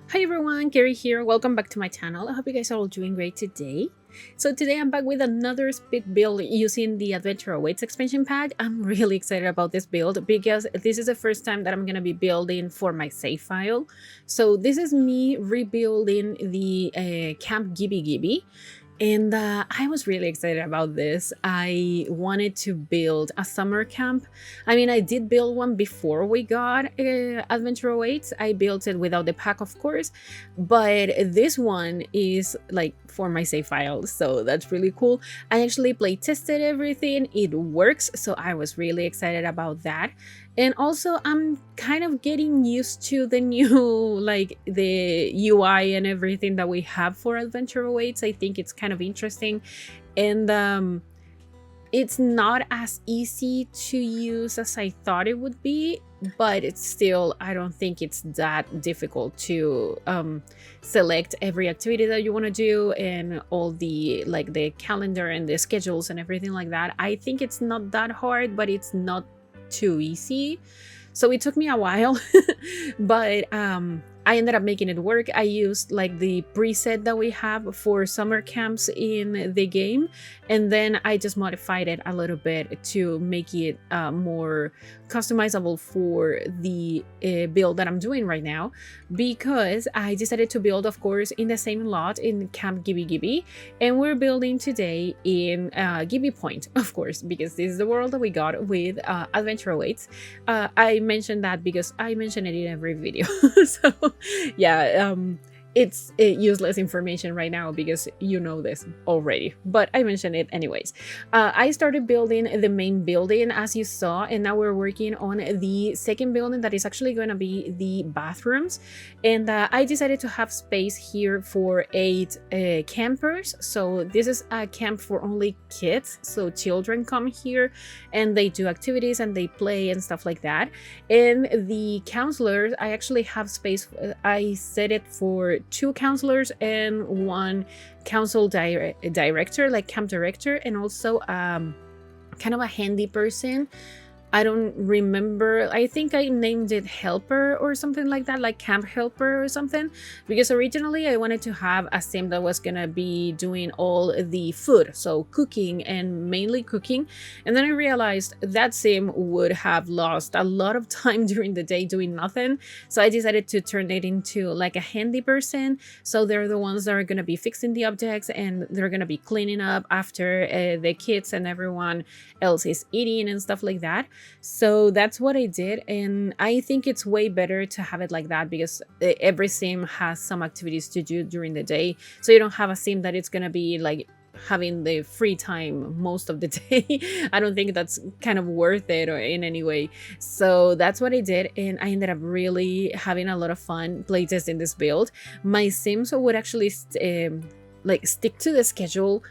Hi everyone, Gary here. Welcome back to my channel. I hope you guys are all doing great today. So today I'm back with another speed build using the Adventure Awaits expansion pack. I'm really excited about this build because this is the first time that I'm going to be building for my save file. So this is me rebuilding the Camp Gibbi Gibbi. And I was really excited about this. I wanted to build a summer camp. I mean, I did build one before we got Adventure Awaits. I built it without the pack, of course, but this one is like for my save files, so that's really cool. I actually play tested everything. It works, so I was really excited about that. And also I'm kind of getting used to the new like the UI and everything that we have for Adventure Awaits. I think it's kind of interesting, and it's not as easy to use as I thought it would be, but it's still, I don't think it's that difficult to select every activity that you want to do and all the like the calendar and the schedules and everything like that. I think it's not that hard, but it's not too easy, so it took me a while but I ended up making it work. I used like the preset that we have for summer camps in the game, and then I just modified it a little bit to make it more customizable for the build that I'm doing right now, because I decided to build, of course, in the same lot in Camp Gibbi Gibbi, and we're building today in Gibbi Point, of course, because this is the world that we got with Adventure Awaits. I mentioned that because I mention it in every video so yeah, it's useless information right now because you know this already, but I mentioned it anyways. I started building the main building as you saw, and now we're working on the second building that is actually going to be the bathrooms. And I decided to have space here for 8 campers. So this is a camp for only kids, so children come here and they do activities and they play and stuff like that. And the counselors, I actually have space. I set it for 2 counselors and 1 council director, like camp director, and also kind of a handy person. I don't remember. I think I named it helper or something like that, like camp helper or something, because originally I wanted to have a sim that was gonna be doing all the food, so cooking and mainly cooking. And then I realized that sim would have lost a lot of time during the day doing nothing. So I decided to turn it into like a handy person. So they're the ones that are gonna be fixing the objects and they're gonna be cleaning up after the kids and everyone else is eating and stuff like that. So that's what I did, and I think it's way better to have it like that because every sim has some activities to do during the day, so you don't have a sim that it's gonna be like having the free time most of the day. I don't think that's kind of worth it or in any way. So that's what I did, and I ended up really having a lot of fun playtesting this build. My sims would actually like stick to the schedule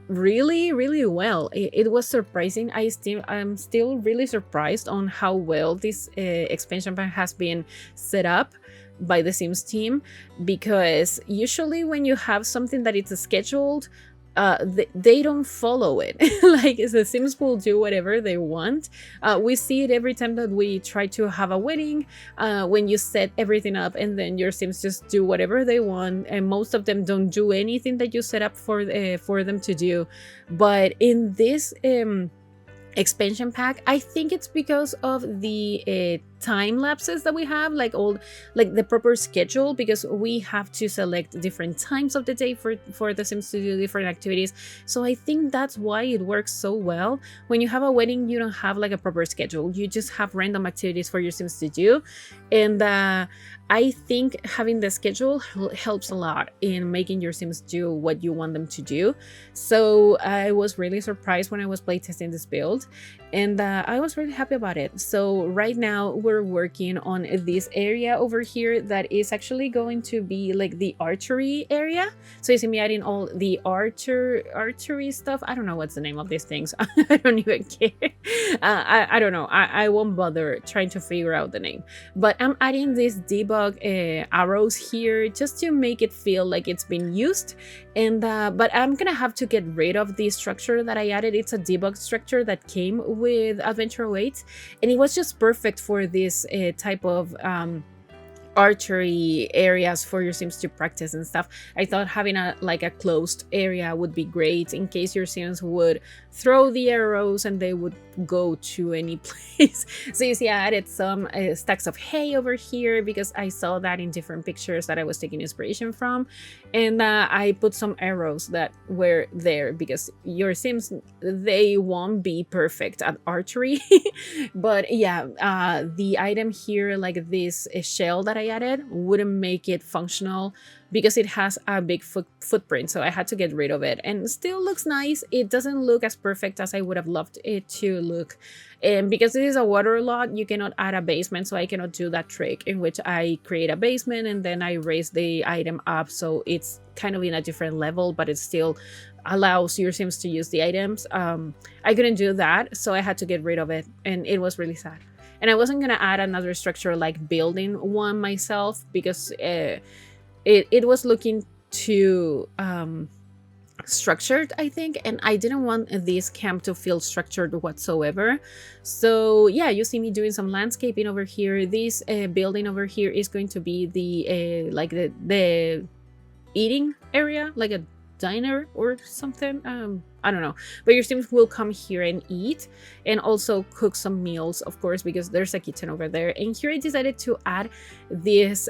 really well. It was surprising. I'm still really surprised on how well this expansion pack has been set up by the Sims team, because usually when you have something that it's scheduled, they don't follow it. Like the Sims will do whatever they want. We see it every time that we try to have a wedding, when you set everything up and then your Sims just do whatever they want, and most of them don't do anything that you set up for them to do. But in this expansion pack, I think it's because of the time lapses that we have, like the proper schedule, because we have to select different times of the day for the Sims to do different activities. So I think that's why it works so well. When you have a wedding, you don't have like a proper schedule, you just have random activities for your Sims to do. And I think having the schedule helps a lot in making your Sims do what you want them to do. So I was really surprised when I was playtesting this build, and I was really happy about it. So right now we're working on this area over here that is actually going to be like the archery area. So you see me adding all the archery stuff. I don't know what's the name of these things. I don't even care. I don't know. I won't bother trying to figure out the name, but I'm adding these debug arrows here just to make it feel like it's been used. And but I'm gonna have to get rid of the structure that I added. It's a debug structure that came with Adventure Awaits, and it was just perfect for this type of archery areas for your sims to practice and stuff. I thought having a closed area would be great in case your sims would throw the arrows and they would go to any place. So you see, I added some stacks of hay over here because I saw that in different pictures that I was taking inspiration from, and I put some arrows that were there because your sims, they won't be perfect at archery. But yeah, the item here, like this shell that I added, wouldn't make it functional because it has a big footprint, so I had to get rid of it. And still looks nice. It doesn't look as perfect as I would have loved it to look, and because it is a water lot, you cannot add a basement, so I cannot do that trick in which I create a basement and then I raise the item up so it's kind of in a different level, but it still allows your sims to use the items. I couldn't do that, so I had to get rid of it, and it was really sad. And I wasn't gonna add another structure like building one myself because it was looking too structured, I think, and I didn't want this camp to feel structured whatsoever. So yeah, you see me doing some landscaping over here. This building over here is going to be the like the eating area, like a diner or something. I don't know, but your sims will come here and eat and also cook some meals, of course, because there's a kitchen over there. And here I decided to add this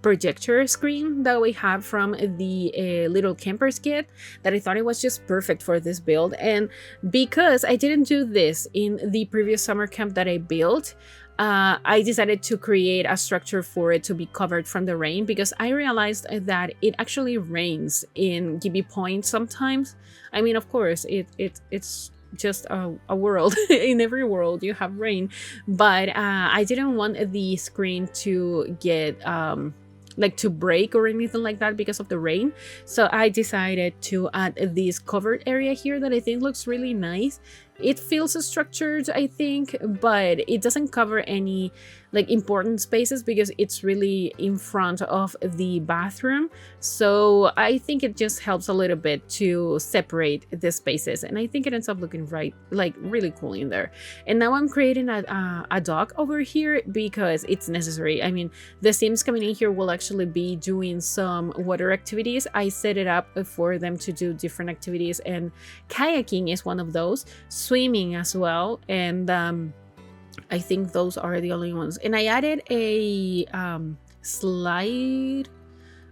projector screen that we have from the little campers kit that I thought it was just perfect for this build. And because I didn't do this in the previous summer camp that I built, I decided to create a structure for it to be covered from the rain, because I realized that it actually rains in Gibbi Point sometimes. I mean, of course, it's just a world. In every world you have rain, but I didn't want the screen to get like to break or anything like that because of the rain. So I decided to add this covered area here that I think looks really nice. It feels structured, I think, but it doesn't cover any like important spaces because it's really in front of the bathroom. So I think it just helps a little bit to separate the spaces, and I think it ends up looking really cool in there. And now I'm creating a dock over here because it's necessary. I mean, the sims coming in here will actually be doing some water activities. I set it up for them to do different activities, and kayaking is one of those, swimming as well, and I think those are the only ones. And I added a slide,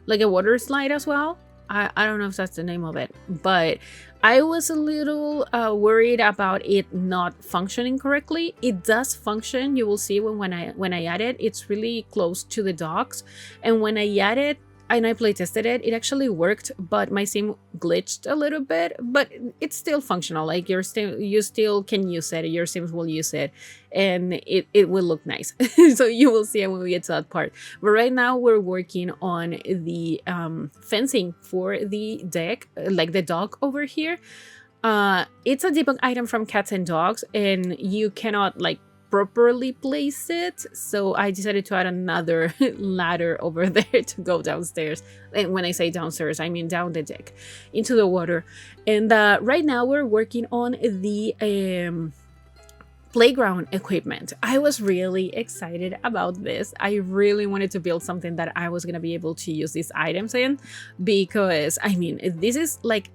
like a water slide as well. I don't know if that's the name of it, but I was a little worried about it not functioning correctly. It does function. You will see when I add it, it's really close to the docks, and when I add it and I play tested it, it actually worked, but my sim glitched a little bit, but it's still functional. Like you still can use it, your sims will use it, and it will look nice. So you will see it when we get to that part. But right now we're working on the fencing for the deck, like the dog over here. It's a debug item from Cats and Dogs, and you cannot like properly place it, so I decided to add another ladder over there to go downstairs. And when I say downstairs, I mean down the deck into the water. And right now we're working on the playground equipment. I was really excited about this. I really wanted to build something that I was gonna be able to use these items in, because I mean, this is like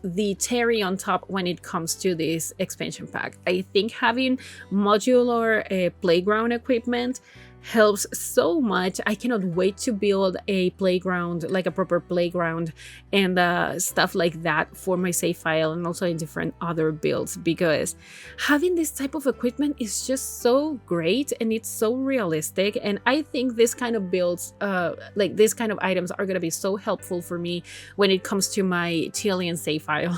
the cherry on top when it comes to this expansion pack. I think having modular playground equipment helps so much. I cannot wait to build a playground, like a proper playground and stuff like that for my save file, and also in different other builds, because having this type of equipment is just so great and it's so realistic. And I think this kind of builds, like this kind of items are gonna be so helpful for me when it comes to my TLN save file.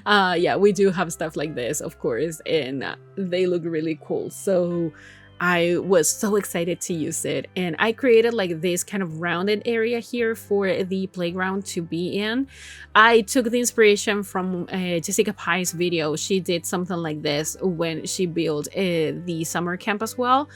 Yeah, we do have stuff like this, of course, and they look really cool. So I was so excited to use it, and I created like this kind of rounded area here for the playground to be in. I took the inspiration from Jessica Pye's video. She did something like this when she built the summer camp as well,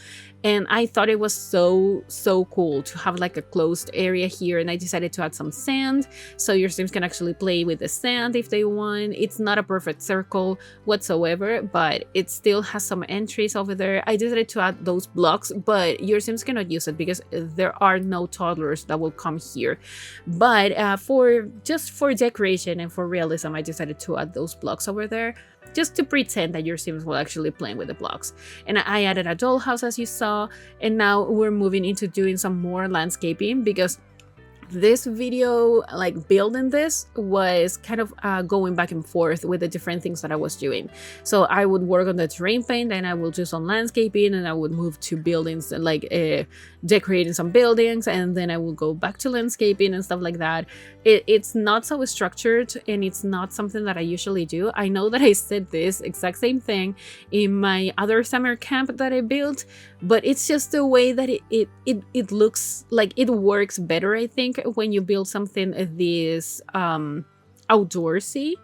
and I thought it was so cool to have like a closed area here, and I decided to add some sand so your Sims can actually play with the sand if they want. It's not a perfect circle whatsoever, but it still has some entries over there. I decided to add those blocks, but your Sims cannot use it because there are no toddlers that will come here. But for decoration and for realism, I decided to add those blocks over there, just to pretend that your Sims will actually play with the blocks. And I added a dollhouse, as you saw, and now we're moving into doing some more landscaping, because this video, like building this, was kind of going back and forth with the different things that I was doing. So I would work on the terrain paint, and I will do some landscaping, and I would move to buildings, like decorating some buildings, and then I will go back to landscaping and stuff like that. It's not so structured, and it's not something that I usually do. I know that I said this exact same thing in my other summer camp that I built, but it's just the way that it looks like it works better, I think, when you build something this outdoorsy.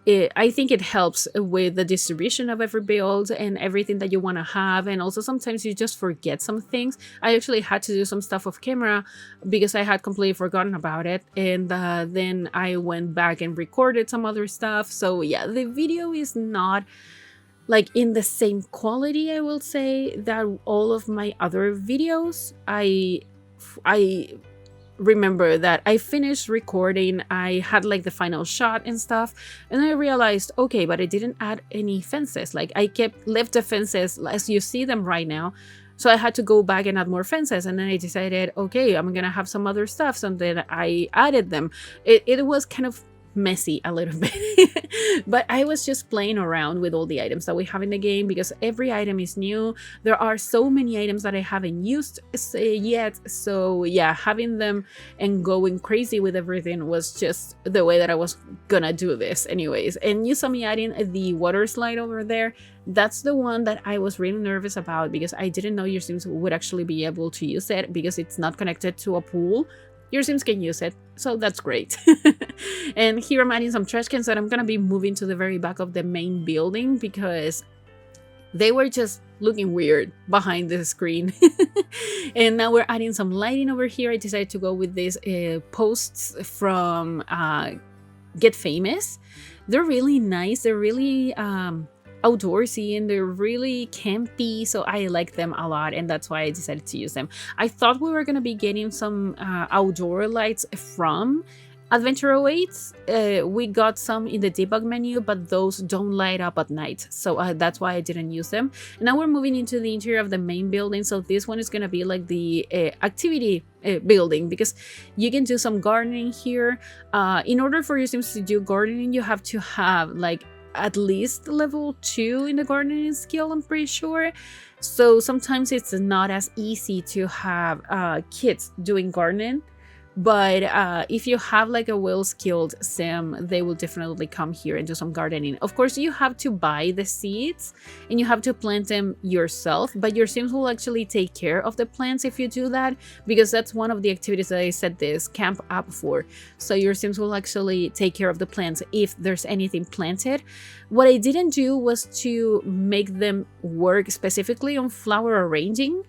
I think it helps with the distribution of every build and everything that you want to have. And also sometimes you just forget some things. I actually had to do some stuff off camera because I had completely forgotten about it, and then I went back and recorded some other stuff. So yeah, the video is not like in the same quality, I will say, that all of my other videos. I remember that I finished recording, I had like the final shot and stuff, and I realized, okay, but I didn't add any fences. Like I left the fences as you see them right now, so I had to go back and add more fences. And then I decided, okay, I'm gonna have some other stuff, so then I added them. It was kind of messy a little bit, but I was just playing around with all the items that we have in the game, because every item is new. There are so many items that I haven't used yet, so yeah, having them and going crazy with everything was just the way that I was gonna do this anyways. And you saw me adding the water slide over there. That's the one that I was really nervous about, because I didn't know your Sims would actually be able to use it, because it's not connected to a pool. Your Sims can use it, so that's great. And here I'm adding some trash cans that I'm gonna be moving to the very back of the main building, because they were just looking weird behind the screen. And now we're adding some lighting over here. I decided to go with these posts from Get Famous. They're really nice. They're really outdoorsy, and they're really campy, so I like them a lot, and that's why I decided to use them. I thought we were gonna be getting some outdoor lights from Adventure Awaits. We got some in the debug menu, but those don't light up at night, so that's why I didn't use them. And now we're moving into the interior of the main building, so this one is gonna be like the activity building, because you can do some gardening here. In order for your Sims to do gardening, you have to have like at least level 2 in the gardening skill, I'm pretty sure. So sometimes it's not as easy to have kids doing gardening. But if you have like a well-skilled sim, they will definitely come here and do some gardening. Of course, you have to buy the seeds and you have to plant them yourself, but your Sims will actually take care of the plants if you do that, because that's one of the activities that I set this camp up for. So your Sims will actually take care of the plants if there's anything planted. What I didn't do was to make them work specifically on flower arranging,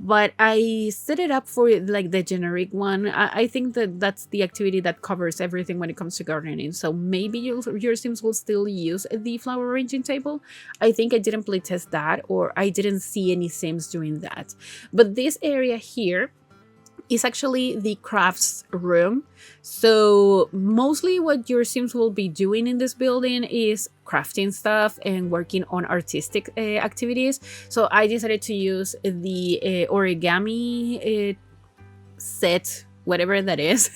but I set it up for like the generic one. I think that that's the activity that covers everything when it comes to gardening. So maybe your Sims will still use the flower arranging table. I think I didn't play test that, or I didn't see any Sims doing that. But this area here is actually the crafts room. So mostly what your Sims will be doing in this building is crafting stuff and working on artistic activities. So I decided to use the origami set, whatever that is,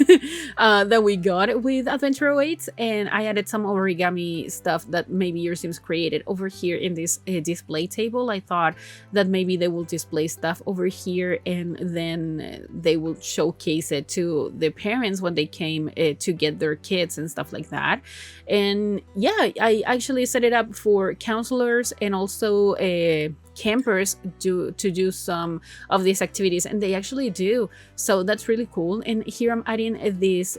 that we got with Adventure Awaits, and I added some origami stuff that maybe your Sims created over here in this display table. I thought that maybe they will display stuff over here, and then they will showcase it to the parents when they came to get their kids and stuff like that. And yeah, I actually set it up for counselors and also campers to do some of these activities, and they actually do. So that's really cool. And here I'm adding this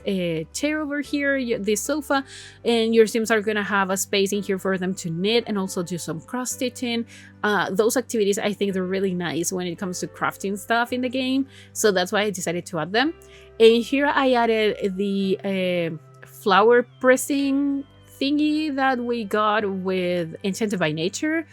chair over here, this sofa, and your Sims are gonna have a space in here for them to knit and also do some cross stitching. Those activities, I think they're really nice when it comes to crafting stuff in the game, so that's why I decided to add them. And here I added the flower pressing thingy that we got with Enchanted by Nature.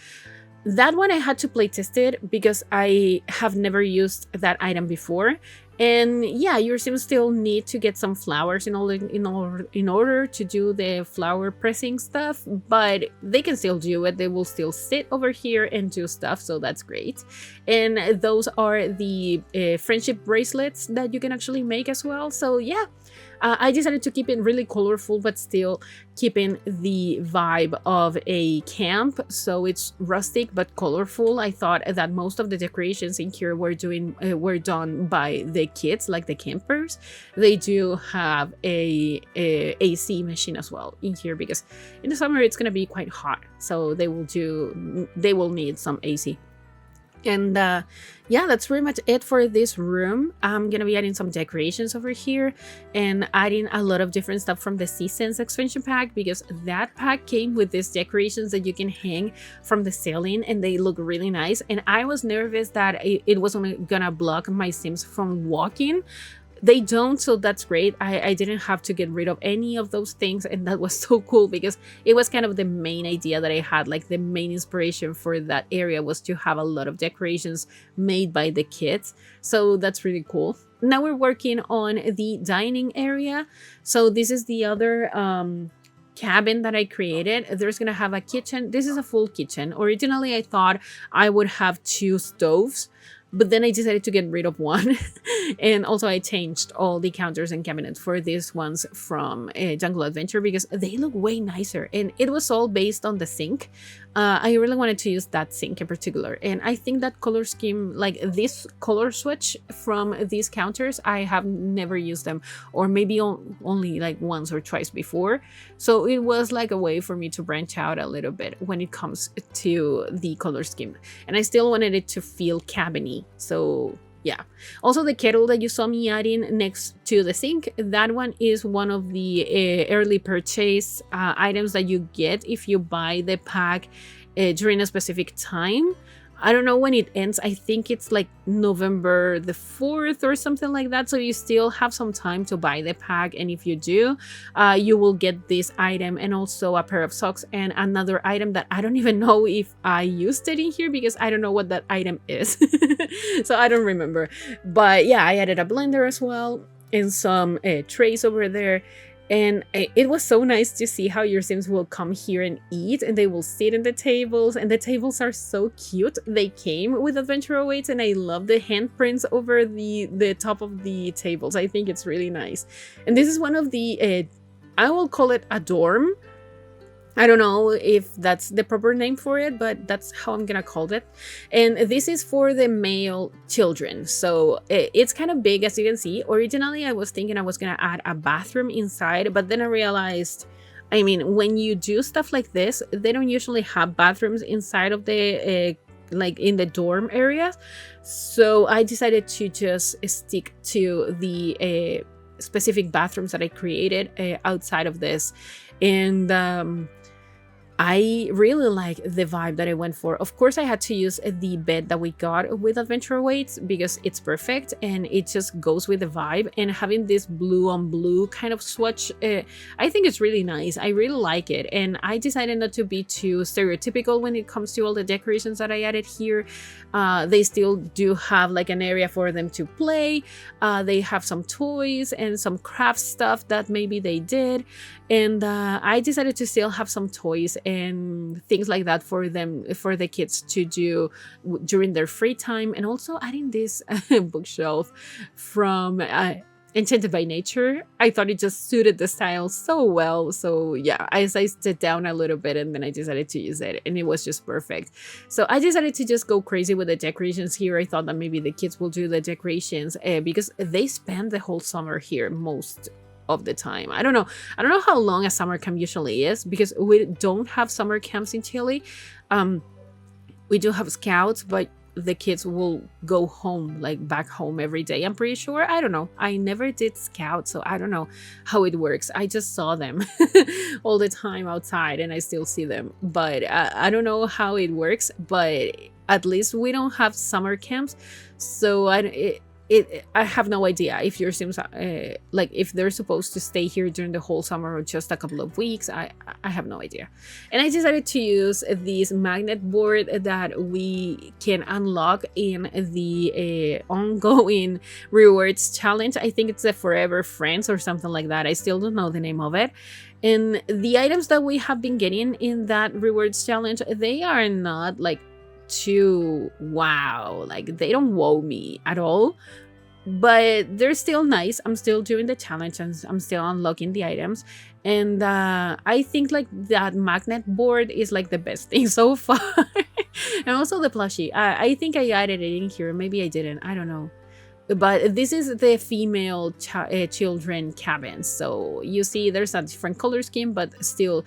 That one I had to play test it because I have never used that item before. And yeah, your Sims still need to get some flowers in order to do the flower pressing stuff, but they can still do it. They will still sit over here and do stuff, so that's great. And those are the friendship bracelets that you can actually make as well. So yeah, I decided to keep it really colorful, but still keeping the vibe of a camp. So it's rustic but colorful. I thought that most of the decorations in here were done by the kids, like the campers. They do have a AC machine as well in here because in the summer it's gonna be quite hot. So they will need some AC. And yeah, that's pretty much it for this room. I'm gonna be adding some decorations over here and adding a lot of different stuff from the Seasons expansion pack, because that pack came with these decorations that you can hang from the ceiling and they look really nice. And I was nervous that it was only gonna block my Sims from walking. They don't, so that's great. I didn't have to get rid of any of those things, and that was so cool because it was kind of the main idea that I had. Like the main inspiration for that area was to have a lot of decorations made by the kids, so that's really cool. Now we're working on the dining area. So this is the other cabin that I created. There's gonna have a kitchen. This is a full kitchen. Originally I thought I would have 2 stoves, but then I decided to get rid of one. And also I changed all the counters and cabinets for these ones from Jungle Adventure because they look way nicer. And it was all based on the sink. I really wanted to use that sink in particular. And I think that color scheme, like this color switch from these counters, I have never used them, or maybe only like once or twice before. So it was like a way for me to branch out a little bit when it comes to the color scheme. And I still wanted it to feel cabiny. So yeah. Also, the kettle that you saw me adding next to the sink, that one is one of the early purchase items that you get if you buy the pack during a specific time. I don't know when it ends. I think it's like November the 4th or something like that. So you still have some time to buy the pack. And if you do, you will get this item and also a pair of socks and another item that I don't even know if I used it in here because I don't know what that item is. So I don't remember. But yeah, I added a blender as well and some trays over there. And it was so nice to see how your Sims will come here and eat, and they will sit in the tables, and the tables are so cute. They came with adventure awaits, and I love the handprints over the top of the tables. I think it's really nice. And this is one of the I will call it a dorm. I don't know if that's the proper name for it, but that's how I'm gonna call it. And this is for the male children. So it's kind of big, as you can see. Originally, I was thinking I was gonna add a bathroom inside, but then I realized, I mean, when you do stuff like this, they don't usually have bathrooms inside of the like in the dorm areas. So I decided to just stick to the specific bathrooms that I created outside of this. And I really like the vibe that I went for. Of course, I had to use the bed that we got with adventure weights because it's perfect and it just goes with the vibe. And having this blue on blue kind of swatch, I think it's really nice. I really like it. And I decided not to be too stereotypical when it comes to all the decorations that I added here. They still do have like an area for them to play. They have some toys and some craft stuff that maybe they did. And I decided to still have some toys and things like that for them, for the kids to do during their free time. And also adding this bookshelf from Enchanted by Nature. I thought it just suited the style so well. So yeah, I sized it down a little bit and then I decided to use it and it was just perfect. So I decided to just go crazy with the decorations here. I thought that maybe the kids will do the decorations because they spend the whole summer here most of the time. I don't know how long a summer camp usually is because we don't have summer camps in Chile. We do have scouts, but the kids will go home, like back home every day, I'm pretty sure. I don't know, I never did scout, so I don't know how it works. I just saw them all the time outside, and I still see them, but I don't know how it works. But at least we don't have summer camps, so I have no idea if your Sims like if they're supposed to stay here during the whole summer or just a couple of weeks. I have no idea. And I decided to use this magnet board that we can unlock in the ongoing rewards challenge. I think it's the Forever Friends or something like that. I still don't know the name of it. And the items that we have been getting in that rewards challenge, they are not like too wow, like they don't wow me at all, but they're still nice. I'm still doing the challenge and I'm still unlocking the items, and I think like that magnet board is like the best thing so far. And also the plushie, I think I added it in here, maybe I didn't, I don't know. But this is the female children cabin, so you see there's a different color scheme, but still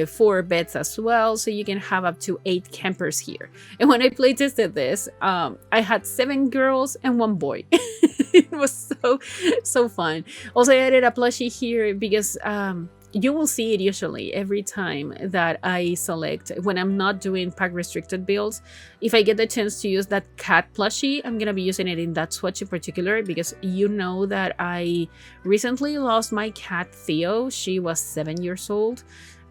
4 beds as well, so you can have up to 8 campers here. And when I play tested this, I had 7 girls and 1 boy. It was so fun. Also, I added a plushie here because you will see it usually every time that I select, when I'm not doing pack restricted builds. If I get the chance to use that cat plushie, I'm gonna be using it in that swatch in particular, because you know that I recently lost my cat Theo. She was 7 years old,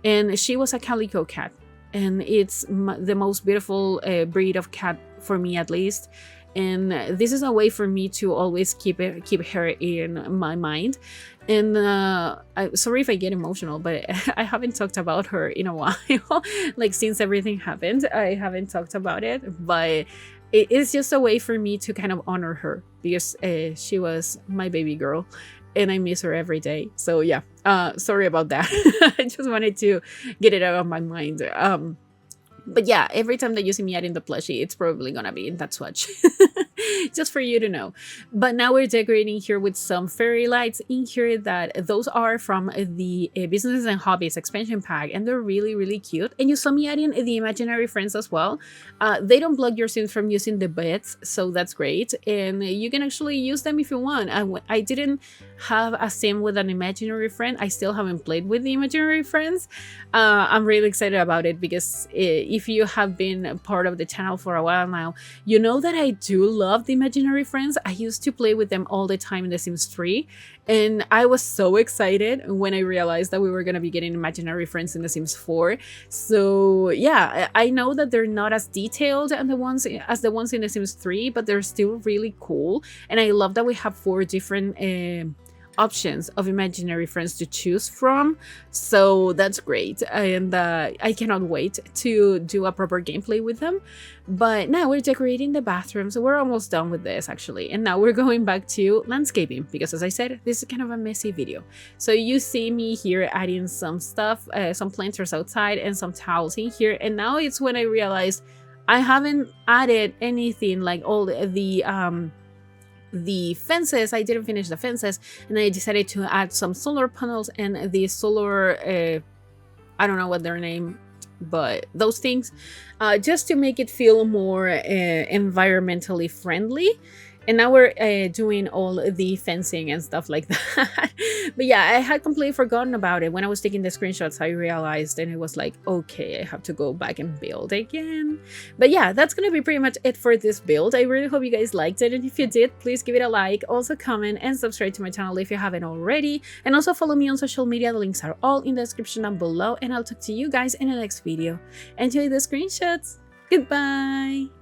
and she was a calico cat, and it's the most beautiful breed of cat for me, at least. And this is a way for me to always keep her in my mind. And sorry if I get emotional, but I haven't talked about her in a while. Like, since everything happened, I haven't talked about it, but it is just a way for me to kind of honor her, because she was my baby girl and I miss her every day. So yeah, sorry about that. I just wanted to get it out of my mind. But yeah, every time that you see me adding the plushie, it's probably gonna be in that swatch. Just for you to know. But now we're decorating here with some fairy lights in here, that those are from the Business and Hobbies expansion pack, and they're really, really cute. And you saw me adding the imaginary friends as well. They don't block your Sims from using the beds, so that's great. And you can actually use them if you want. I didn't have a Sim with an imaginary friend. I still haven't played with the imaginary friends. I'm really excited about it, because if you have been part of the channel for a while now, you know that I do love the imaginary friends. I used to play with them all the time in The Sims 3, and I was so excited when I realized that we were going to be getting imaginary friends in The Sims 4. So yeah, I know that they're not as detailed as the ones in The Sims 3, but they're still really cool. And I love that we have 4 different options of imaginary friends to choose from, so that's great. And I cannot wait to do a proper gameplay with them. But now we're decorating the bathrooms, so we're almost done with this actually, and now we're going back to landscaping, because as I said, this is kind of a messy video. So you see me here adding some stuff, some planters outside and some towels in here, and now it's when I realized I haven't added anything, like all the fences. I didn't finish the fences, and I decided to add some solar panels and the solar I don't know what their name, but those things, just to make it feel more environmentally friendly. And now we're doing all the fencing and stuff like that. But yeah, I had completely forgotten about it. When I was taking the screenshots, I realized, and it was like, okay, I have to go back and build again. But yeah, that's gonna be pretty much it for this build. I really hope you guys liked it, and if you did, please give it a like, also comment and subscribe to my channel if you haven't already, and also follow me on social media. The links are all in the description down below, and I'll talk to you guys in the next video. Enjoy the screenshots. Goodbye.